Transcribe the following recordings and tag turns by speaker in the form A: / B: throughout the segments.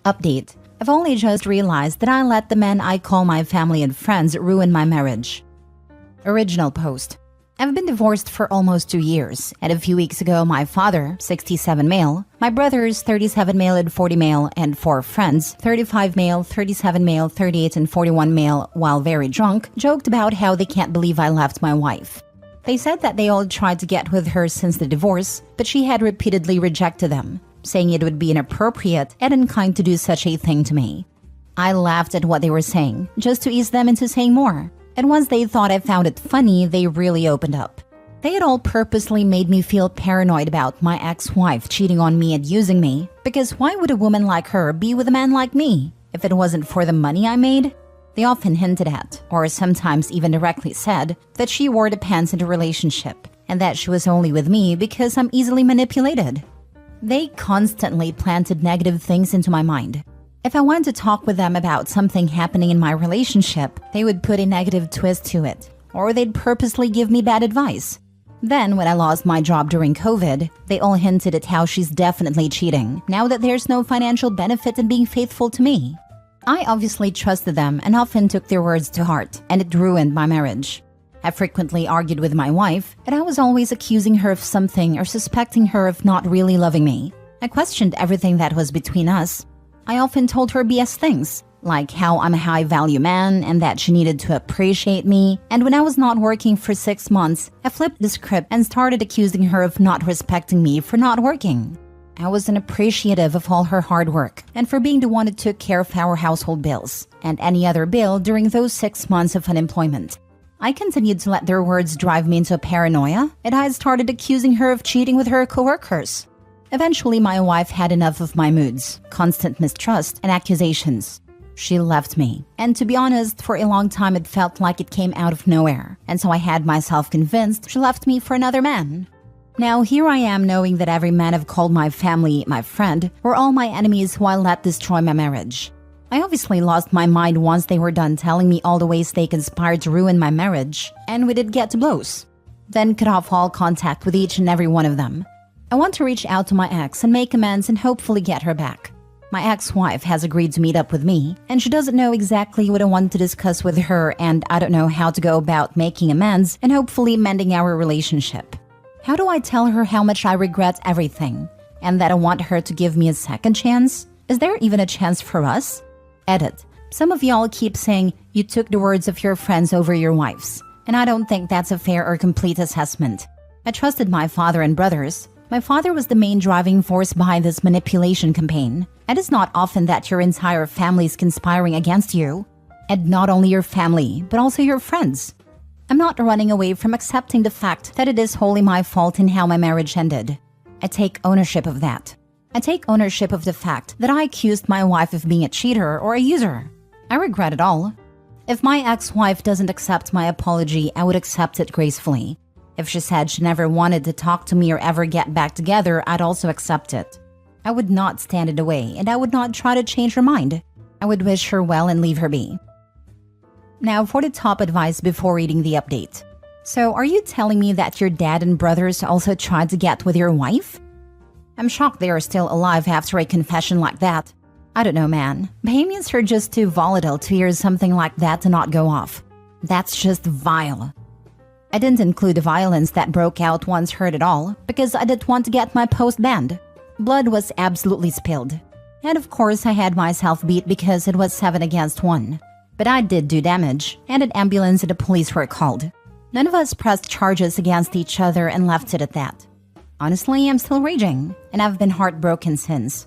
A: Update. I've only just realized that I let the men I call my family and friends ruin my marriage. Original post. I've been divorced for almost 2 years, and a few weeks ago my father, 67 male, my brothers, 37 male and 40 male, and 4 friends, 35 male, 37 male, 38 and 41 male, while very drunk, joked about how they can't believe I left my wife. They said that they all tried to get with her since the divorce, but she had repeatedly rejected them, saying it would be inappropriate and unkind to do such a thing to me. I laughed at what they were saying, just to ease them into saying more. And once they thought I found it funny, they really opened up. They had all purposely made me feel paranoid about my ex-wife cheating on me and using me, because why would a woman like her be with a man like me if it wasn't for the money I made? They often hinted at, or sometimes even directly said, that she wore the pants in the relationship, and that she was only with me because I'm easily manipulated. They constantly planted negative things into my mind. If I wanted to talk with them about something happening in my relationship, they would put a negative twist to it, or they'd purposely give me bad advice. Then, when I lost my job during COVID, they all hinted at how she's definitely cheating, now that there's no financial benefit in being faithful to me. I obviously trusted them and often took their words to heart, and it ruined my marriage. I frequently argued with my wife, and I was always accusing her of something or suspecting her of not really loving me. I questioned everything that was between us. I often told her BS things, like how I'm a high-value man and that she needed to appreciate me, and when I was not working for 6 months, I flipped the script and started accusing her of not respecting me for not working. I was unappreciative of all her hard work and for being the one who took care of our household bills and any other bill during those 6 months of unemployment. I continued to let their words drive me into paranoia, and I started accusing her of cheating with her coworkers. Eventually, my wife had enough of my moods, constant mistrust, and accusations. She left me, and to be honest, for a long time it felt like it came out of nowhere, and so I had myself convinced she left me for another man. Now here I am knowing that every man I've called my family, my friend, were all my enemies who I let destroy my marriage. I obviously lost my mind once they were done telling me all the ways they conspired to ruin my marriage, and we did get to blows. Then cut off all contact with each and every one of them. I want to reach out to my ex and make amends and hopefully get her back. My ex-wife has agreed to meet up with me, and she doesn't know exactly what I want to discuss with her, and I don't know how to go about making amends and hopefully mending our relationship. How do I tell her how much I regret everything, and that I want her to give me a second chance? Is there even a chance for us? Edit. Some of y'all keep saying you took the words of your friends over your wife's, and I don't think that's a fair or complete assessment. I trusted my father and brothers. My father was the main driving force behind this manipulation campaign. It is not often that your entire family is conspiring against you. And not only your family, but also your friends. I'm not running away from accepting the fact that it is wholly my fault in how my marriage ended. I take ownership of that. I take ownership of the fact that I accused my wife of being a cheater or a user. I regret it all. If my ex-wife doesn't accept my apology, I would accept it gracefully. If she said she never wanted to talk to me or ever get back together, I'd also accept it. I would not stand in the way, and I would not try to change her mind. I would wish her well and leave her be. Now for the top advice before reading the update. So are you telling me that your dad and brothers also tried to get with your wife? I'm shocked they are still alive after a confession like that. I don't know, man. Bahamians are just too volatile to hear something like that to not go off. That's just vile. I didn't include the violence that broke out once heard it all because I didn't want to get my post banned. Blood was absolutely spilled. And of course I had myself beat because it was 7 against 1. But I did do damage, and an ambulance and the police were called. None of us pressed charges against each other and left it at that. Honestly, I'm still raging, and I've been heartbroken since.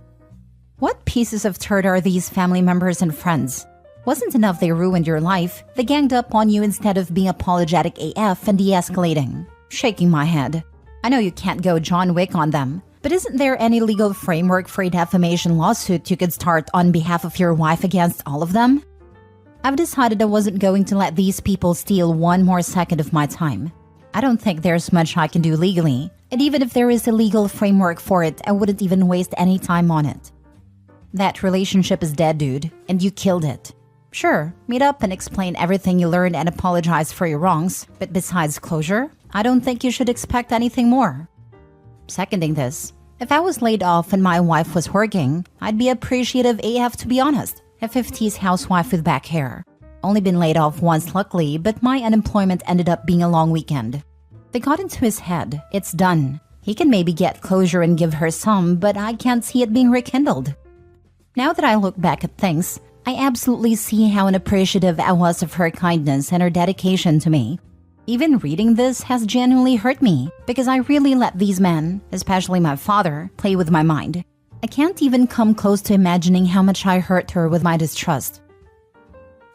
A: What pieces of turd are these family members and friends? Wasn't enough they ruined your life, they ganged up on you instead of being apologetic AF and de-escalating. Shaking my head. I know you can't go John Wick on them, but isn't there any legal framework for a defamation lawsuit you could start on behalf of your wife against all of them? I've decided I wasn't going to let these people steal one more second of my time. I don't think there's much I can do legally, and even if there is a legal framework for it, I wouldn't even waste any time on it. That relationship is dead, dude, and you killed it. Sure, meet up and explain everything you learned and apologize for your wrongs, but besides closure, I don't think you should expect anything more. Seconding this, If I was laid off and my wife was working, I'd be appreciative AF, to be honest. A 50s housewife with back hair. Only been laid off once luckily, but my unemployment ended up being a long weekend. They got into his head. It's done. He can maybe get closure and give her some, but I can't see it being rekindled. Now that I look back at things, I absolutely see how unappreciative I was of her kindness and her dedication to me. Even reading this has genuinely hurt me because I really let these men, especially my father, play with my mind. I can't even come close to imagining how much I hurt her with my distrust.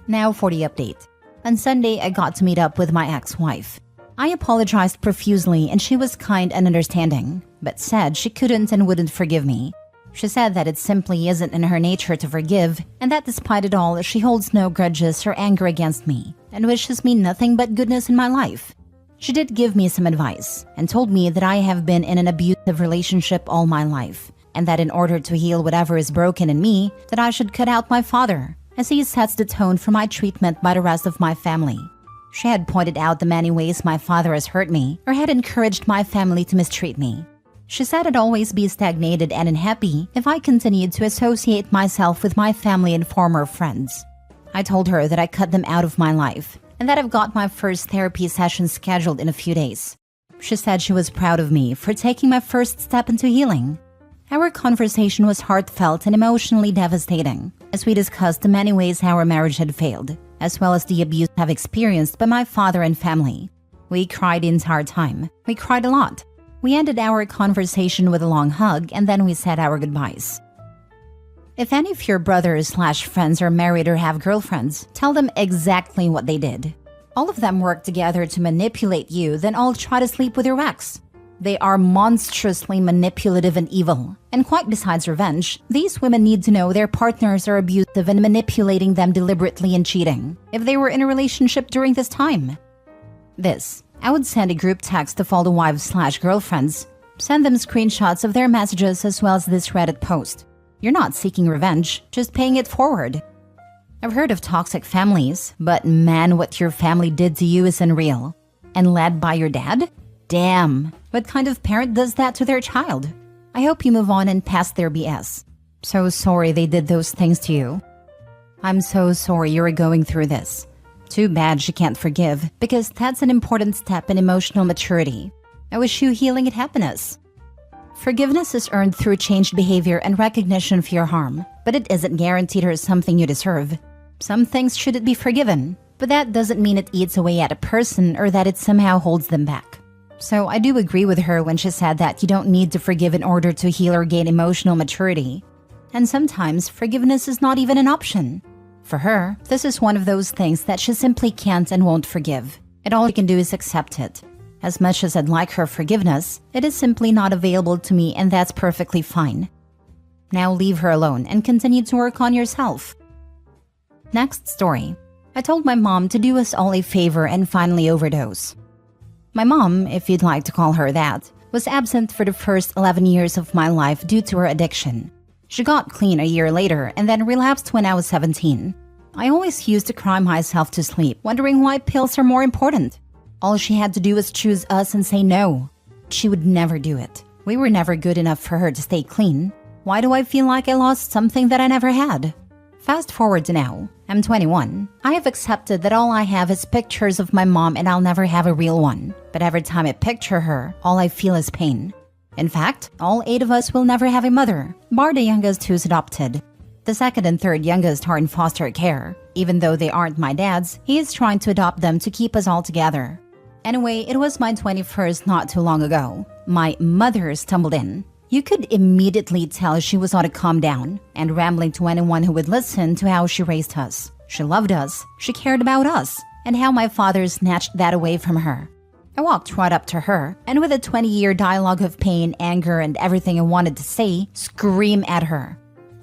A: Now for the update. On Sunday, I got to meet up with my ex-wife. I apologized profusely and she was kind and understanding, but said she couldn't and wouldn't forgive me. She said that it simply isn't in her nature to forgive, and that despite it all, she holds no grudges or anger against me, and wishes me nothing but goodness in my life. She did give me some advice, and told me that I have been in an abusive relationship all my life, and that in order to heal whatever is broken in me, that I should cut out my father, as he sets the tone for my treatment by the rest of my family. She had pointed out the many ways my father has hurt me, or had encouraged my family to mistreat me. She said I'd always be stagnated and unhappy if I continued to associate myself with my family and former friends. I told her that I cut them out of my life, and that I've got my first therapy session scheduled in a few days. She said she was proud of me for taking my first step into healing. Our conversation was heartfelt and emotionally devastating, as we discussed the many ways our marriage had failed, as well as the abuse I've experienced by my father and family. We cried the entire time. We cried a lot. We ended our conversation with a long hug, and then we said our goodbyes. If any of your brothers/friends are married or have girlfriends, tell them exactly what they did. All of them work together to manipulate you, then all try to sleep with your ex. They are monstrously manipulative and evil. And quite besides revenge, these women need to know their partners are abusive and manipulating them deliberately and cheating, if they were in a relationship during this time. I would send a group text of all the wives/girlfriends, send them screenshots of their messages as well as this Reddit post. You're not seeking revenge, just paying it forward. I've heard of toxic families, but man, what your family did to you is unreal. And led by your dad? Damn, what kind of parent does that to their child? I hope you move on and pass their BS. So sorry they did those things to you. I'm so sorry you're going through this. Too bad she can't forgive, because that's an important step in emotional maturity. I wish you healing and happiness. Forgiveness is earned through changed behavior and recognition of your harm, but it isn't guaranteed or something you deserve. Some things shouldn't be forgiven, but that doesn't mean it eats away at a person or that it somehow holds them back. So I do agree with her when she said that you don't need to forgive in order to heal or gain emotional maturity. And sometimes forgiveness is not even an option. For her, this is one of those things that she simply can't and won't forgive. And all she can do is accept it. As much as I'd like her forgiveness, it is simply not available to me, and that's perfectly fine. Now leave her alone and continue to work on yourself. Next story. I told my mom to do us all a favor and finally overdose. My mom, if you'd like to call her that, was absent for the first 11 years of my life due to her addiction. She got clean a year later and then relapsed when I was 17. I always used to cry myself to sleep, wondering why pills are more important. All she had to do was choose us and say no. She would never do it. We were never good enough for her to stay clean. Why do I feel like I lost something that I never had? Fast forward to now. I'm 21. I have accepted that all I have is pictures of my mom and I'll never have a real one. But every time I picture her, all I feel is pain. In fact, all 8 of us will never have a mother, bar the youngest who's adopted. The second and third youngest are in foster care. Even though they aren't my dad's, he is trying to adopt them to keep us all together. Anyway, it was my 21st not too long ago. My mother stumbled in. You could immediately tell she was on a calm down and rambling to anyone who would listen to how she raised us. She loved us, she cared about us, and how my father snatched that away from her. I walked right up to her, and with a 20-year dialogue of pain, anger, and everything I wanted to say, scream at her.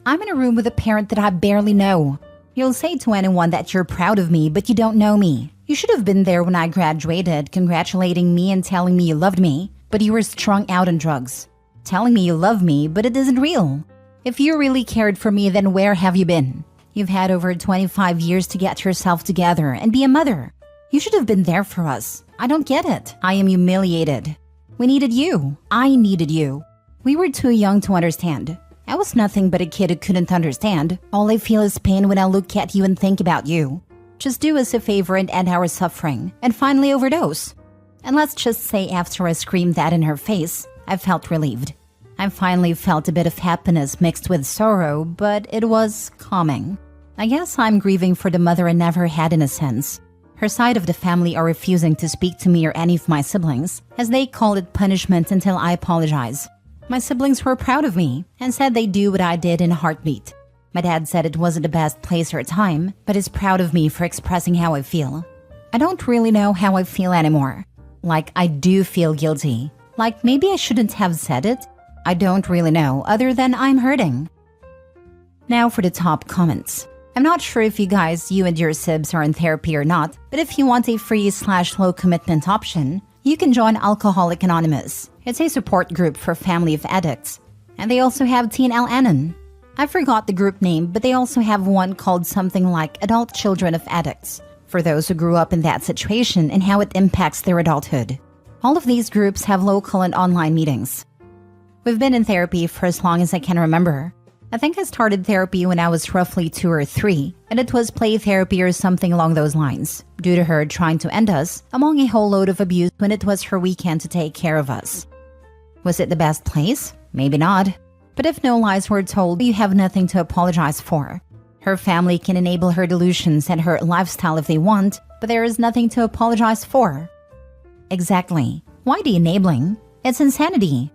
A: I'm in a room with a parent that I barely know. You'll say to anyone that you're proud of me, but you don't know me. You should have been there when I graduated, congratulating me and telling me you loved me, but you were strung out on drugs. Telling me you love me, but it isn't real. If you really cared for me, then where have you been? You've had over 25 years to get yourself together and be a mother. You should have been there for us. I don't get it. I am humiliated. We needed you. I needed you. We were too young to understand. I was nothing but a kid who couldn't understand. All I feel is pain when I look at you and think about you. Just do us a favor and end our suffering, and finally overdose. And let's just say after I screamed that in her face, I felt relieved. I finally felt a bit of happiness mixed with sorrow, but it was calming. I guess I'm grieving for the mother I never had in a sense. Her side of the family are refusing to speak to me or any of my siblings, as they call it punishment until I apologize. My siblings were proud of me and said they'd do what I did in a heartbeat. My dad said it wasn't the best place or time, but is proud of me for expressing how I feel. I don't really know how I feel anymore. Like, I do feel guilty. Like, maybe I shouldn't have said it. I don't really know, other than I'm hurting. Now for the top comments. I'm not sure if you and your sibs are in therapy or not, but if you want a free/low commitment option, you can join Alcoholic Anonymous. It's a support group for family of addicts. And they also have Teen Al-Anon. I forgot the group name, but they also have one called something like Adult Children of Addicts, for those who grew up in that situation and how it impacts their adulthood. All of these groups have local and online meetings. We've been in therapy for as long as I can remember. I think I started therapy when I was roughly 2 or 3, and it was play therapy or something along those lines, due to her trying to end us, among a whole load of abuse when it was her weekend to take care of us. Was it the best place? Maybe not. But if no lies were told, you have nothing to apologize for. Her family can enable her delusions and her lifestyle if they want, but there is nothing to apologize for. Exactly. Why the enabling? It's insanity.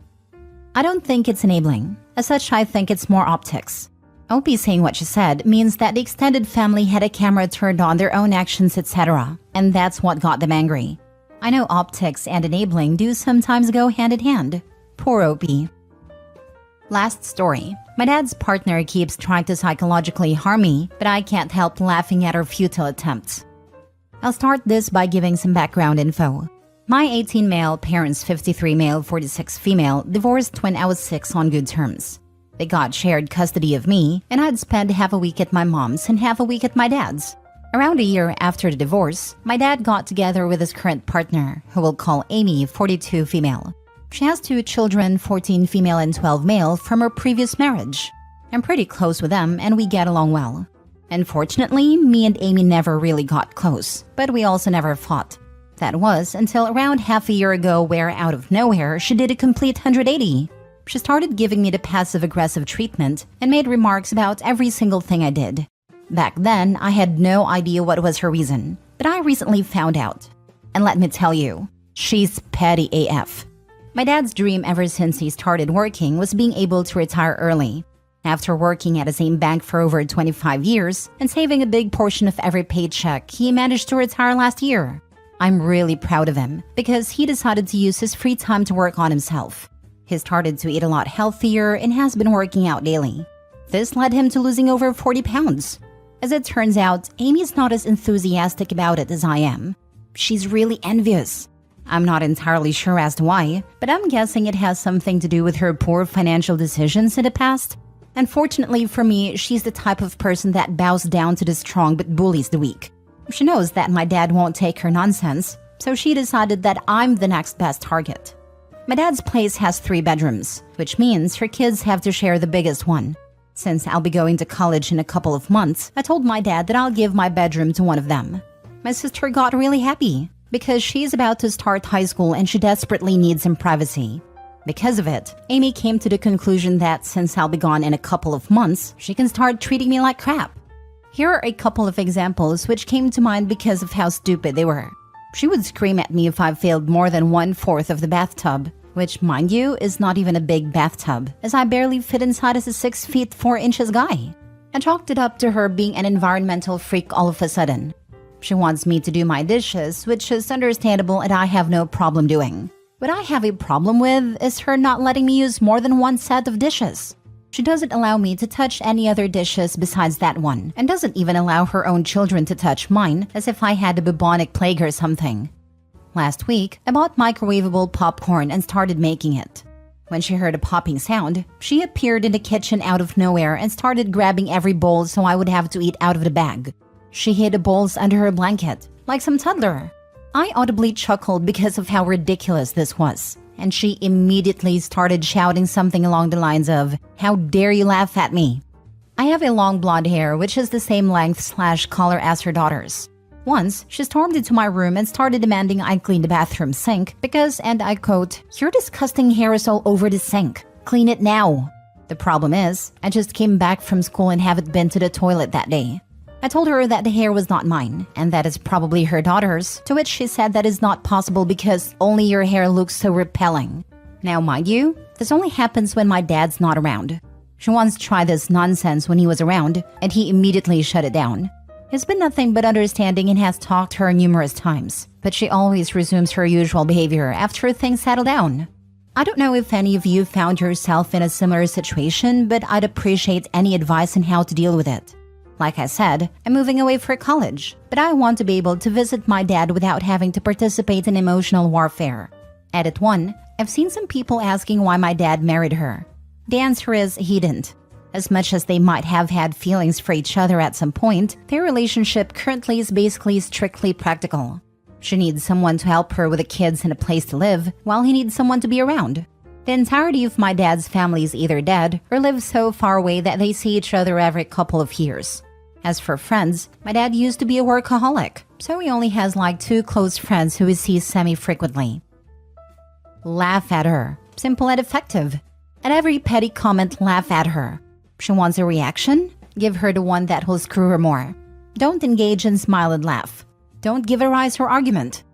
A: I don't think it's enabling. As such, I think it's more optics. Opie saying what she said means that the extended family had a camera turned on their own actions, etc. And that's what got them angry. I know optics and enabling do sometimes go hand in hand. Poor Opie. Last story. My dad's partner keeps trying to psychologically harm me, but I can't help laughing at her futile attempts. I'll start this by giving some background info. My 18 male, parents 53 male, 46 female, divorced when I was 6 on good terms. They got shared custody of me, and I'd spend half a week at my mom's and half a week at my dad's. Around a year after the divorce, my dad got together with his current partner, who we'll call Amy, 42 female. She has 2 children, 14 female and 12 male, from her previous marriage. I'm pretty close with them and we get along well. Unfortunately, me and Amy never really got close, but we also never fought. That was until around half a year ago where, out of nowhere, she did a complete 180. She started giving me the passive-aggressive treatment and made remarks about every single thing I did. Back then, I had no idea what was her reason, but I recently found out. And let me tell you, she's petty AF. My dad's dream ever since he started working was being able to retire early. After working at the same bank for over 25 years and saving a big portion of every paycheck, he managed to retire last year. I'm really proud of him because he decided to use his free time to work on himself. He started to eat a lot healthier and has been working out daily. This led him to losing over 40 pounds. As it turns out, Amy's not as enthusiastic about it as I am. She's really envious. I'm not entirely sure as to why, but I'm guessing it has something to do with her poor financial decisions in the past. Unfortunately for me, she's the type of person that bows down to the strong but bullies the weak. She knows that my dad won't take her nonsense, so she decided that I'm the next best target. My dad's place has 3 bedrooms, which means her kids have to share the biggest one. Since I'll be going to college in a couple of months, I told my dad that I'll give my bedroom to one of them. My sister got really happy, because she's about to start high school and she desperately needs some privacy. Because of it, Amy came to the conclusion that since I'll be gone in a couple of months, she can start treating me like crap. Here are a couple of examples which came to mind because of how stupid they were. She would scream at me if I failed more than 1/4 of the bathtub, which, mind you, is not even a big bathtub, as I barely fit inside as a 6 feet 4 inches guy. I chalked it up to her being an environmental freak all of a sudden. She wants me to do my dishes, which is understandable and I have no problem doing. What I have a problem with is her not letting me use more than 1 set of dishes. She doesn't allow me to touch any other dishes besides that one, and doesn't even allow her own children to touch mine as if I had a bubonic plague or something. Last week, I bought microwavable popcorn and started making it. When she heard a popping sound, she appeared in the kitchen out of nowhere and started grabbing every bowl so I would have to eat out of the bag. She hid the bowls under her blanket, like some toddler. I audibly chuckled because of how ridiculous this was. and she immediately started shouting something along the lines of, "How dare you laugh at me?" I have a long blonde hair which is the same length/color as her daughter's. Once, she stormed into my room and started demanding I clean the bathroom sink because, and I quote, "Your disgusting hair is all over the sink. Clean it now." The problem is, I just came back from school and haven't been to the toilet that day. I told her that the hair was not mine and that it's probably her daughter's, to which she said that is not possible because only your hair looks so repelling. Now, mind you, this only happens when my dad's not around. She once tried this nonsense when he was around, and he immediately shut it down. He's been nothing but understanding and has talked to her numerous times, but she always resumes her usual behavior after things settle down. I don't know if any of you found yourself in a similar situation, but I'd appreciate any advice on how to deal with it. Like I said, I'm moving away for college, but I want to be able to visit my dad without having to participate in emotional warfare. Edit 1. I've seen some people asking why my dad married her. The answer is he didn't. As much as they might have had feelings for each other at some point, their relationship currently is basically strictly practical. She needs someone to help her with the kids and a place to live, while he needs someone to be around. The entirety of my dad's family is either dead or live so far away that they see each other every couple of years. As for friends, my dad used to be a workaholic, so he only has like 2 close friends who he sees semi-frequently. Laugh at her. Simple and effective. At every petty comment, laugh at her. She wants a reaction? Give her the one that will screw her more. Don't engage in smile and laugh. Don't give a rise or argument.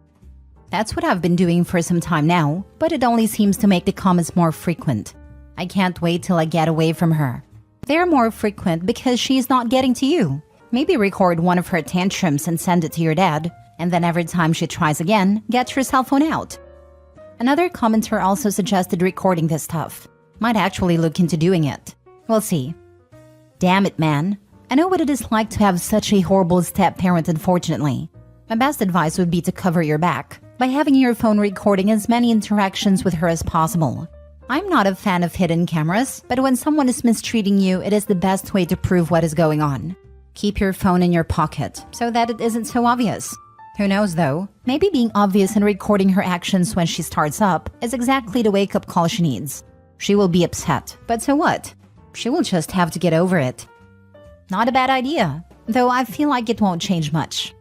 A: That's what I've been doing for some time now, but it only seems to make the comments more frequent. I can't wait till I get away from her. They're more frequent because she's not getting to you. Maybe record one of her tantrums and send it to your dad, and then every time she tries again, get your cell phone out. Another commenter also suggested recording this stuff. Might actually look into doing it. We'll see. Damn it, man. I know what it is like to have such a horrible step-parent, unfortunately. My best advice would be to cover your back by having your phone recording as many interactions with her as possible. I'm not a fan of hidden cameras, but when someone is mistreating you, it is the best way to prove what is going on. Keep your phone in your pocket so that it isn't so obvious. Who knows though, maybe being obvious and recording her actions when she starts up is exactly the wake-up call she needs. She will be upset, but so what? She will just have to get over it. Not a bad idea, though I feel like it won't change much.